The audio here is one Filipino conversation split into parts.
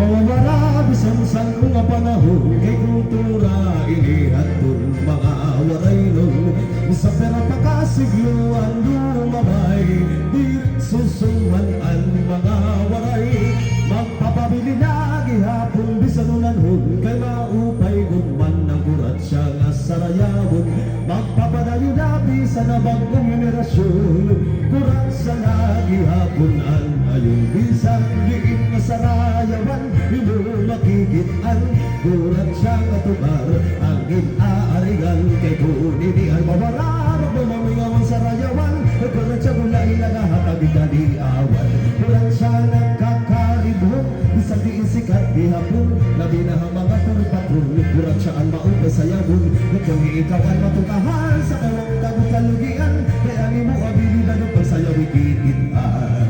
mawawala bisan sa mga panahon kay kultura inihatod mga waray nun sa pera pakasigluan lumabay di susuman ang mga waray magpapabili na gihapon bisan unanhon kay maupay gudman ng kurat siya nga sarayawon magpapadayo na bisan na bagong henerasyon kurat sa nagihapon an ayong bisan giit nga sarayawan ino makikitan kurat siya katubar ang inaarigan kay kuninian mawala magmamamingawang sarayawan kurat siya gulay nagahatag ikaliawan kurat siya nagkakaribhong bisan diin sikat gihapon labi na ang mga turpatron kurat siya ang maupay sayabon kung ikaw ay matukahan sa kawang kalugian kaya ni mo abilidad ng pagsayaw ikikitan.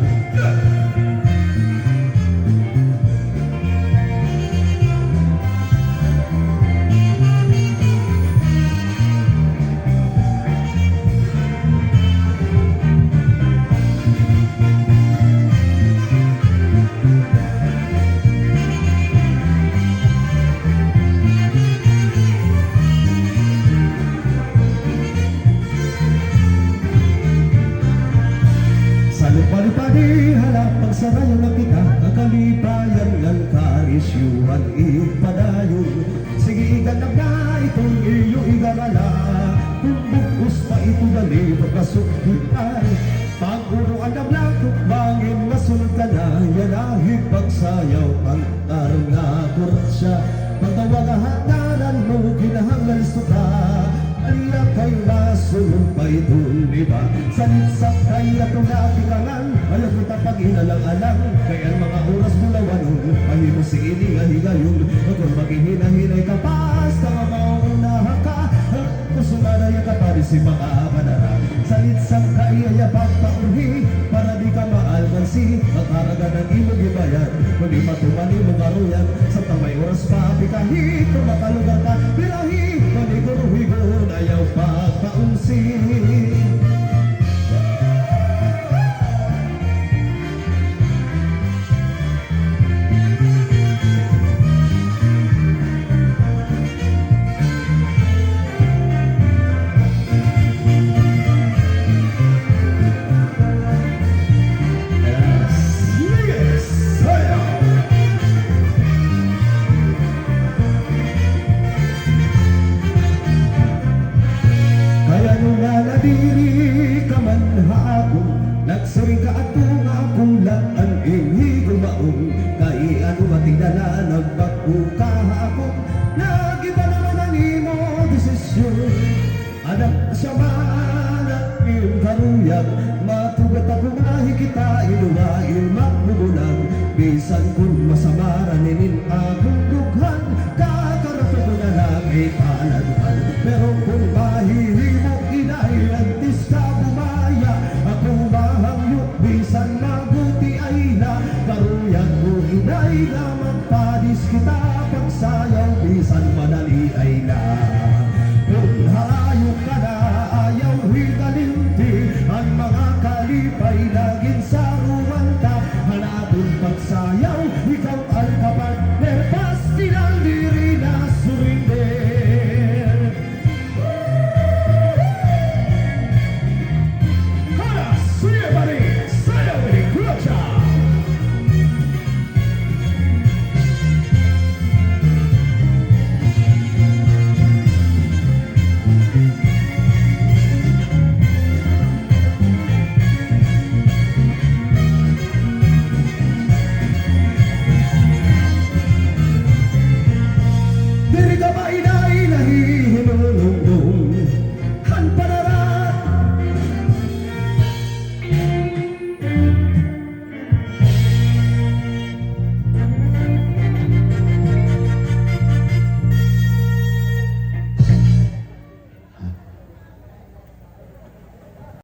Palipadi halap pagsarayo na kita kakalibayan ng karisyuhan ipadayon sige iganap na itong iyo igarala kung bukos pa ito dali pagkasukitan pag-uruan na blakot bangin masunod ka na yanahig pagsayaw ang tarong na kurasya pagtawag hataran mo kinahanglan ka alila kay masunod pa itong iba sanitsak kay atong napikangan ayaw kita pag-inalang-alang kaya mga oras bulawan mahimo si ini nga higayon kung maghihinahinay ka pas tama maunaha ka kusunada yung kapari si mga manara sanitsak kay aya pagpaurhi para di ka maalmansi magkaraga ng imong ibayan kundi matumani mong karuyan sa tamay oras pa pikahit kung makalugar ka birahi maniguruhigon ayaw pagpaunsi diri ka man haakong nagsuring ka atong akulat ang inhi gumaong kay ano matingdala nagbago ka haakong nagiba naman ang imo desisyon anak siya man at iyong karuyag matugat ako mahikita inuwain makbubulang bisan kung masamaran ninin